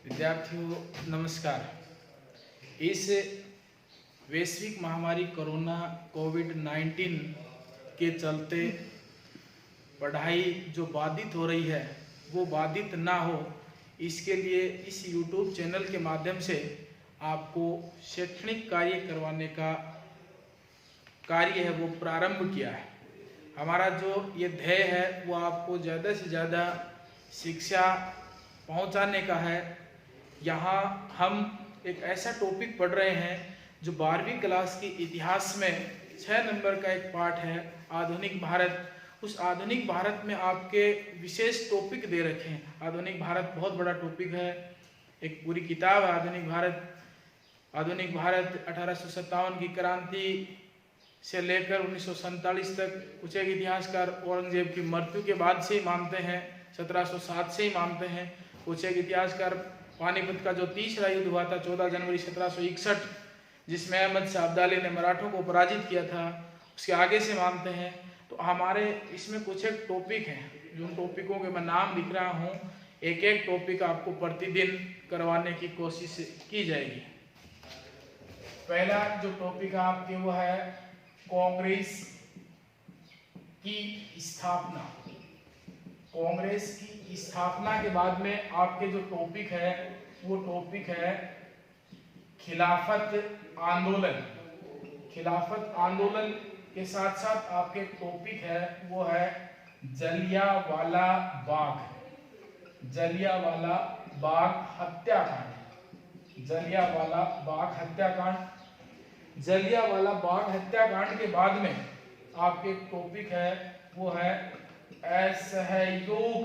विद्यार्थियों नमस्कार। इस वैश्विक महामारी कोरोना कोविड-19 के चलते पढ़ाई जो बाधित हो रही है वो बाधित ना हो, इसके लिए इस YouTube चैनल के माध्यम से आपको शैक्षणिक कार्य करवाने का कार्य है वो प्रारंभ किया है। हमारा जो ये ध्येय है वो आपको ज़्यादा से ज़्यादा शिक्षा पहुंचाने का है। यहाँ हम एक ऐसा टॉपिक पढ़ रहे हैं जो 12वीं क्लास की इतिहास में 6 नंबर का एक पाठ है, आधुनिक भारत। उस आधुनिक भारत में आपके विशेष टॉपिक दे रखे हैं। आधुनिक भारत बहुत बड़ा टॉपिक है, एक पूरी किताब है आधुनिक भारत। आधुनिक भारत 1857 की क्रांति से लेकर 1947 तक कुछ एक इतिहासकार औरंगजेब की मृत्यु के बाद से ही मानते हैं, 1707 से ही मानते हैं। कुछ एक इतिहासकार पानीपत का जो तीसरा युद्ध हुआ था 14 जनवरी 1761, जिसमें अहमद शाह अब्दाली ने मराठों को पराजित किया था, उसके आगे से मानते हैं। तो हमारे इसमें कुछ एक टॉपिक हैं, जो उन टॉपिकों के मैं नाम लिख रहा हूँ। एक एक टॉपिक आपको प्रतिदिन करवाने की कोशिश की जाएगी। पहला जो टॉपिक आपके वो है कांग्रेस की स्थापना। कांग्रेस की स्थापना के बाद में आपके जो टॉपिक है वो टॉपिक है खिलाफत आंदोलन। खिलाफत आंदोलन के साथ साथ आपके टॉपिक है वो है जलियांवाला बाग। जलियांवाला बाग हत्याकांड। जलियांवाला बाग हत्याकांड। जलियांवाला बाग हत्याकांड के बाद में आपके टॉपिक है वो है असहयोग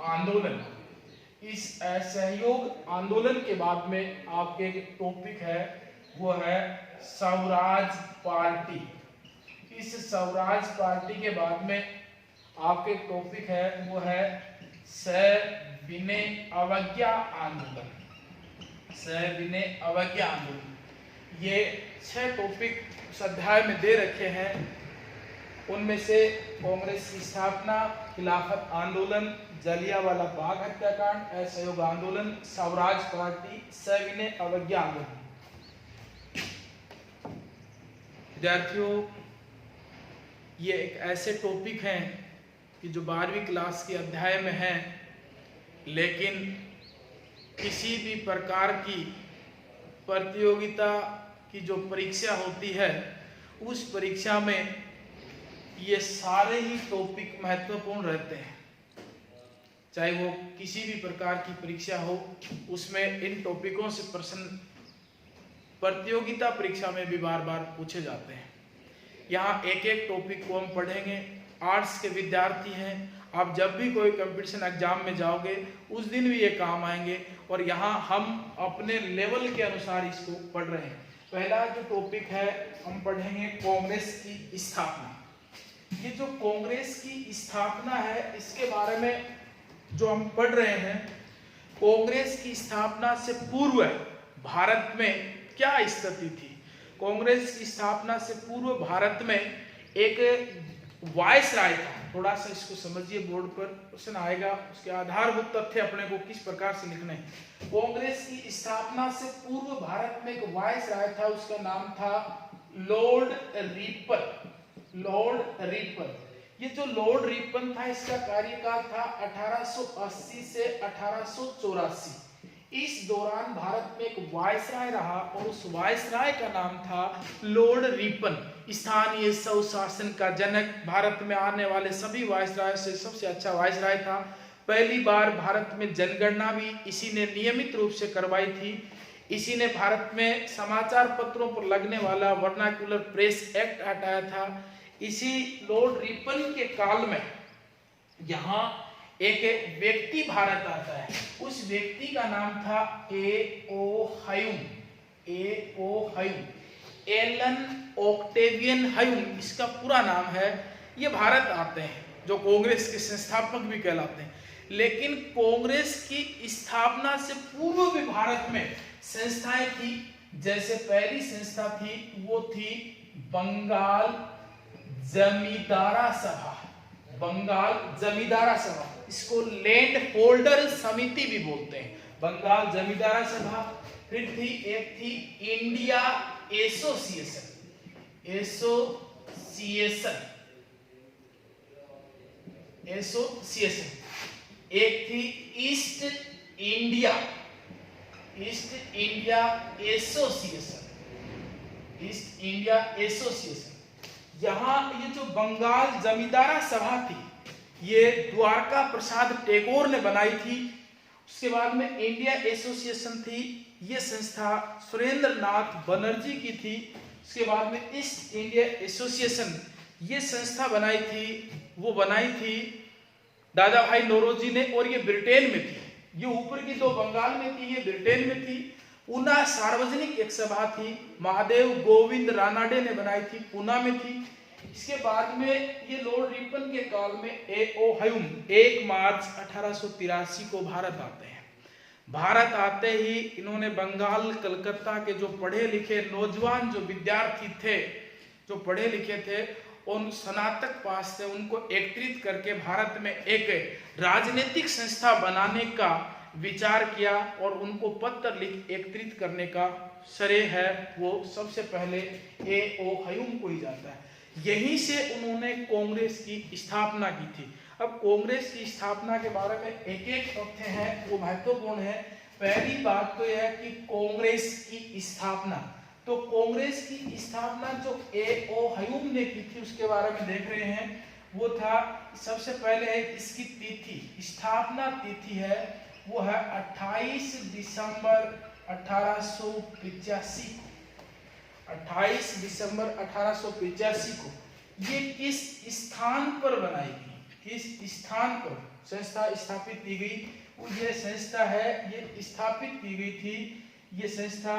आंदोलन। इस असहयोग आंदोलन के बाद में आपके एक टॉपिक है वो है स्वराज पार्टी। इस स्वराज पार्टी के बाद में आपके टॉपिक है वो है सविनय अवज्ञा आंदोलन। सविनय अवज्ञा आंदोलन। ये 6 टॉपिक उस अध्याय में दे रखे हैं। उनमें से कांग्रेस की स्थापना, खिलाफत आंदोलन, जलियांवाला बाग हत्याकांड, असहयोग आंदोलन, स्वराज पार्टी, सविनय अवज्ञा आंदोलन। विद्यार्थियों, ये एक ऐसे टॉपिक हैं कि जो 12वीं क्लास के अध्याय में हैं, लेकिन किसी भी प्रकार की प्रतियोगिता की जो परीक्षा होती है उस परीक्षा में ये सारे ही टॉपिक महत्वपूर्ण रहते हैं। चाहे वो किसी भी प्रकार की परीक्षा हो, उसमें इन टॉपिकों से प्रश्न प्रतियोगिता परीक्षा में भी बार बार पूछे जाते हैं। यहाँ एक एक टॉपिक को हम पढ़ेंगे। आर्ट्स के विद्यार्थी हैं, आप जब भी कोई कंपटीशन एग्जाम में जाओगे उस दिन भी ये काम आएंगे, और यहाँ हम अपने लेवल के अनुसार इसको पढ़ रहे हैं। पहला जो टॉपिक है हम पढ़ेंगे कांग्रेस की स्थापना। ये जो कांग्रेस की स्थापना है इसके बारे में जो हम पढ़ रहे हैं, कांग्रेस की स्थापना से पूर्व भारत में क्या स्थिति थी। कांग्रेस की स्थापना से पूर्व भारत में एक वायसराय था। थोड़ा सा इसको समझिए, बोर्ड पर क्वेश्चन आएगा, उसके आधारभूत तथ्य अपने को किस प्रकार से लिखने हैं। कांग्रेस की स्थापना से पूर्व भारत में एक वायसराय था, उसका नाम था लॉर्ड रिपन। Lord Ripon. ये जो लॉर्ड रिपन था इसका कार्यकाल था 1880 से 1884। इस दौरान भारत में एक वायसराय रहा और उस वायसराय का नाम था लॉर्ड रिपन। स्थानीय स्वशासन का जनक, भारत में आने वाले सभी वायसराय से सबसे अच्छा वायसराय था। पहली बार भारत में जनगणना भी इसी ने नियमित रूप से करवाई थी। इसी ने भारत में समाचार पत्रों पर लगने वाला वर्नाक्युलर प्रेस एक्ट हटाया था। इसी लॉर्ड रिपन के काल में यहाँ एक व्यक्ति भारत आता है। उस व्यक्ति का नाम था A O. Hume. Allan Octavian Hume इसका पूरा नाम है। ये भारत आते हैं, जो कांग्रेस के संस्थापक भी कहलाते हैं। लेकिन कांग्रेस की स्थापना से पूर्व भी भारत में संस्थाएं थी। जैसे पहली संस्था थी वो थी बंगाल जमींदारा सभा। बंगाल जमींदारा सभा, इसको लैंड होल्डर समिति भी बोलते हैं, बंगाल जमींदारा सभा। फिर थी एक थी इंडिया एसोसिएशन, एसोसिएशन। एक थी east India association, east India association. यहाँ ये जो बंगाल जमींदारा सभा थी, ये द्वारका प्रसाद टैगोर ने बनाई थी। उसके बाद में इंडिया एसोसिएशन थी, ये संस्था सुरेंद्र नाथ बनर्जी की थी। उसके बाद में ईस्ट इंडिया एसोसिएशन, ये संस्था वो बनाई थी दादा भाई नौरोजी ने, और ये ब्रिटेन में थी। ये ऊपर की दो बंगाल में थी, ये ब्रिटेन में थी। पूना सार्वजनिक एक सभा थी, महादेव गोविंद रानाडे ने बनाई थी, पूना में थी। इसके बाद में ये लॉर्ड रिपन के काल में A.O. ह्यूम 1 मार्च 1883 को भारत आते हैं। भारत आते ही इन्होंने बंगाल कलकत्ता के जो पढ़े लिखे नौजवान जो विद्यार्थी थे, जो पढ़े लिखे थे, उन स्नातक पास से उनको एकत्रित करके भारत में एक राजनीतिक संस्था बनाने का विचार किया, और उनको पत्र लिख एकत्रित करने का श्रेय है वो सबसे पहले A.O. ह्यूम को ही जाता है। यहीं से उन्होंने कांग्रेस की स्थापना की थी। अब कांग्रेस की स्थापना के बारे में एक एक तथ्य है, वो महत्वपूर्ण है। पहली बात तो यह है कि कांग्रेस की स्थापना, तो कांग्रेस की स्थापना जो A.O. ह्यूम ने की थी उसके बारे में देख रहे हैं। वो था, सबसे पहले है इसकी तिथि, स्थापना तिथि है वो है 28 दिसंबर 1885 को, 28 दिसंबर 1885 को। ये किस स्थान पर बनाई गई, किस स्थान पर संस्था स्थापित की गई? वो ये संस्था है, ये स्थापित की गई थी, ये संस्था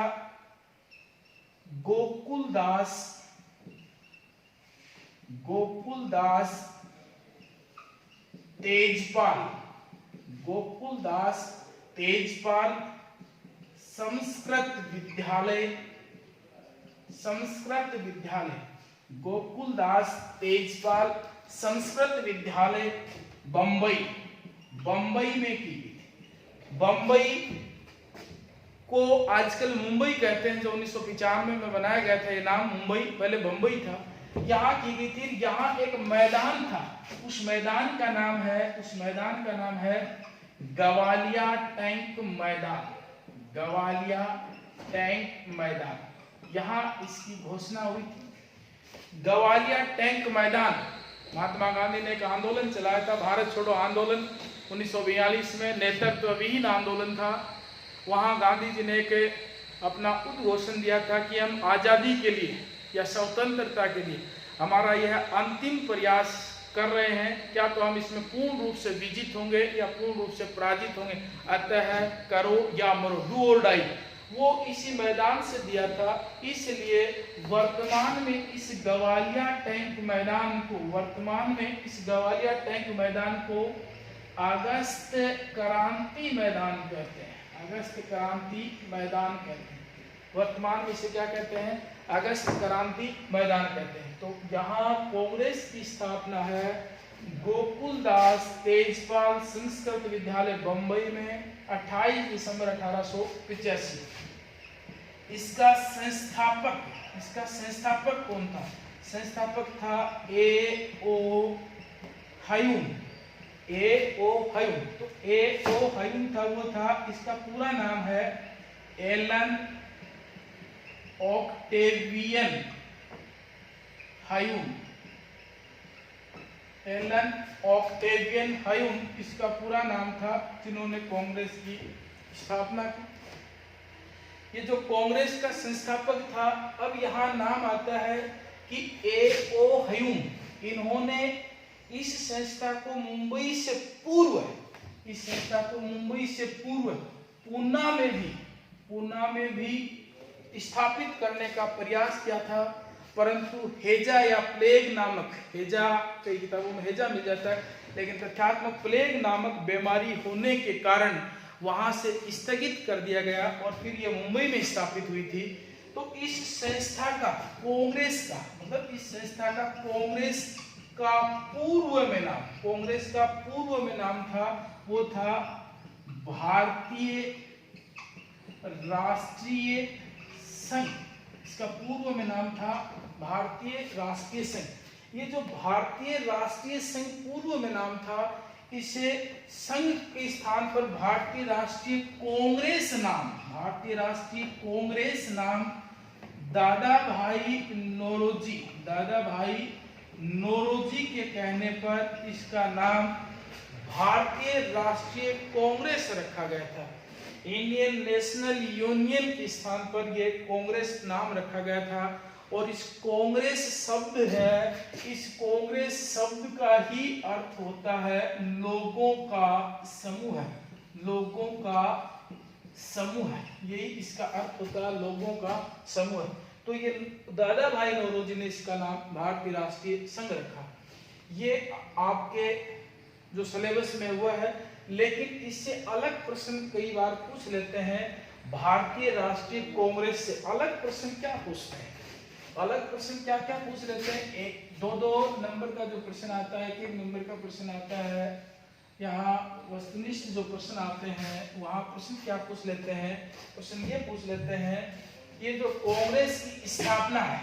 गोकुलदास तेजपाल संस्कृत विद्यालय, गोकुलदास तेजपाल संस्कृत विद्यालय बंबई में की गई थी। बंबई को आजकल मुंबई कहते हैं, जो 1995 में बनाया गया था ये नाम मुंबई, पहले बंबई था। यहाँ की गई थी। यहाँ एक मैदान था, उस मैदान का नाम है गवालिया टैंक मैदान। यहाँ इसकी घोषणा हुई थी। गवालिया टैंक मैदान, महात्मा गांधी ने एक आंदोलन चलाया था, भारत छोड़ो आंदोलन 1942 में, नेतृत्व विहीन आंदोलन था। वहाँ गांधी जी ने एक अपना उद्घोषण दिया था कि हम आज़ादी के लिए या स्वतंत्रता के लिए हमारा यह अंतिम प्रयास कर रहे हैं, क्या तो हम इसमें पूर्ण रूप से विजित होंगे या पूर्ण रूप से पराजित होंगे, अतः करो या मरो, डू और डाई। वो इसी मैदान से दिया था। इसलिए वर्तमान में इस गवालिया टैंक मैदान को अगस्त क्रांति मैदान कहते हैं, वर्तमान में इसे क्या कहते हैं? अगस्त क्रांति मैदान कहते हैं। तो यहाँ कांग्रेस की स्थापना है गोकुलदास तेजपाल संस्कृत विद्यालय बंबई में 28 दिसंबर 1885। इसका संस्थापक कौन था? संस्थापक था A.O. ह्यूम। तो A.O. ह्यूम था, वो था, इसका पूरा नाम है एलन ऑक्टेवियन ह्यूम, इसका पूरा नाम था, जिन्होंने कांग्रेस की स्थापना की। ये जो कांग्रेस का संस्थापक था, अब यहाँ नाम आता है कि A.O. ह्यूम, इन्होंने इस संस्था को मुंबई से पूर्व पूना में भी स्थापित करने का प्रयास किया था, परंतु हेजा या प्लेग नामक, हेजा कई किताबों में हेजा मिल जाता है, लेकिन तथ्यात्मक प्लेग नामक बीमारी होने के कारण वहां से स्थगित कर दिया गया और फिर ये मुंबई में स्थापित हुई थी। तो इस संस्था का कांग्रेस का पूर्व में नाम कांग्रेस का पूर्व में नाम था वो था भारतीय राष्ट्रीय संघ। इसका पूर्व में नाम था भारतीय राष्ट्रीय संघ। ये जो भारतीय राष्ट्रीय संघ पूर्व में नाम था, इसे संघ के स्थान पर भारतीय राष्ट्रीय कांग्रेस नाम दादा भाई नौरोजी के कहने पर इसका नाम भारतीय राष्ट्रीय कांग्रेस रखा गया था। इंडियन नेशनल यूनियन के स्थान पर यह कांग्रेस नाम रखा गया था। और इस कांग्रेस शब्द है, इस कांग्रेस शब्द का ही अर्थ होता है लोगों का समूह है, लोगों का समूह है, यही इसका अर्थ होता है लोगों का समूह है। तो ये दादा भाई नौरोजी ने इसका नाम भारतीय राष्ट्रीय संघ रखा। ये आपके जो सिलेबस में हुआ है, लेकिन इससे अलग प्रश्न कई बार पूछ लेते हैं। भारतीय राष्ट्रीय कांग्रेस से अलग प्रश्न क्या पूछते हैं, अलग प्रश्न क्या क्या पूछ लेते हैं। एक दो नंबर का जो प्रश्न आता है, एक नंबर का प्रश्न आता है, यहाँ वस्तुनिष्ठ जो प्रश्न आते हैं वहाँ प्रश्न क्या पूछ लेते हैं। प्रश्न ये पूछ लेते हैं, ये जो कांग्रेस की स्थापना है,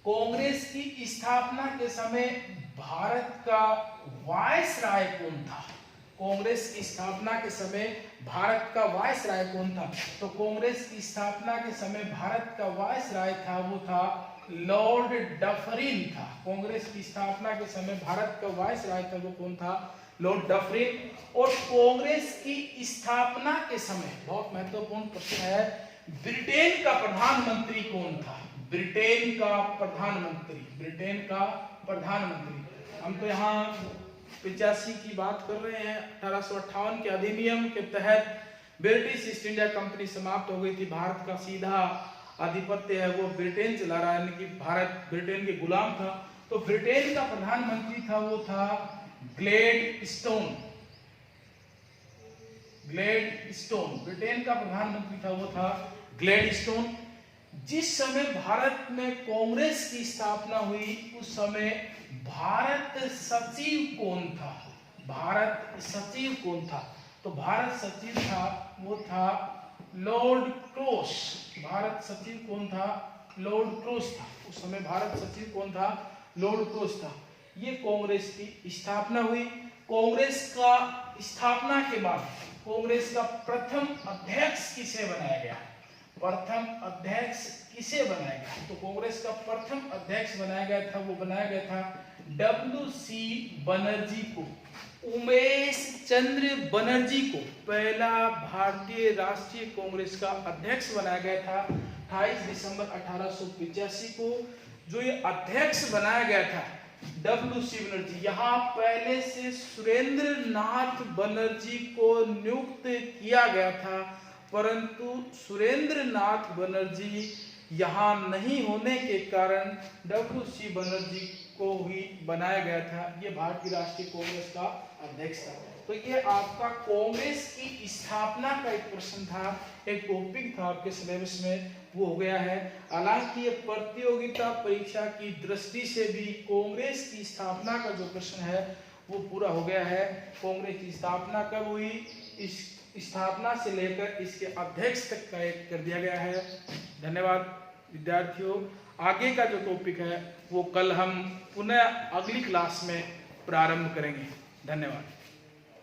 कांग्रेस की स्थापना के समय भारत का वायसराय कौन था। कांग्रेस की स्थापना के समय भारत का वायसराय कौन था। तो कांग्रेस की स्थापना के समय भारत का वायसराय था वो था लॉर्ड डफरिन था। कांग्रेस की स्थापना के समय भारत का वायसराय था वो कौन था, लॉर्ड डफरिन। और कांग्रेस की स्थापना के समय बहुत महत्वपूर्ण प्रश्न है, ब्रिटेन का प्रधानमंत्री कौन था। ब्रिटेन का प्रधानमंत्री। हम तो यहाँ 85 की बात कर रहे हैं। 1858 के अधिनियम के तहत ब्रिटिश ईस्ट इंडिया कंपनी समाप्त हो गई थी। भारत का सीधा आधिपत्य है वो ब्रिटेन चला रहा है, यानी कि भारत ब्रिटेन के गुलाम था। तो ब्रिटेन का प्रधानमंत्री था वो था ग्लैडस्टोन। ब्रिटेन का प्रधानमंत्री था वो था ग्लैडस्टोन। जिस समय भारत में कांग्रेस की स्थापना हुई उस समय भारत सचिव कौन था। तो भारत सचिव था वो था लॉर्ड क्रोस। भारत सचिव कौन था, लॉर्ड क्रोस था। उस समय भारत सचिव कौन था, लॉर्ड क्रोस था। ये कांग्रेस की स्थापना हुई। कांग्रेस का स्थापना के बाद कांग्रेस का प्रथम अध्यक्ष किसे बनाया गया, तो कांग्रेस का प्रथम अध्यक्ष बनाया गया था, वो बनाया गया था WC बनर्जी को, उमेश चंद्र बनर्जी को पहला भारतीय राष्ट्रीय कांग्रेस का अध्यक्ष बनाया गया था 28 दिसंबर 1885 को। जो ये अध्यक्ष बनाया गया था WC बनर्जी, यहाँ पहले से सुरेंद्र नाथ बनर्जी को नियुक्त किया गया था, परंतु सुरेंद्र नाथ बनर्जी यहाँ नहीं होने के कारण WC बनर्जी को ही बनाया गया था। ये भारतीय राष्ट्रीय कांग्रेस का अध्यक्ष था। तो ये आपका कांग्रेस की स्थापना का एक प्रश्न था, एक टॉपिक था आपके सिलेबस में, वो हो गया है। हालांकि ये प्रतियोगिता परीक्षा की दृष्टि से भी कांग्रेस की स्थापना का जो प्रश्न है वो पूरा हो गया है। कांग्रेस की स्थापना कब हुई, इस स्थापना से लेकर इसके अध्यक्ष तक का एक कर दिया गया है। धन्यवाद विद्यार्थियों। आगे का जो टॉपिक है वो कल हम पुनः अगली क्लास में प्रारंभ करेंगे। धन्यवाद।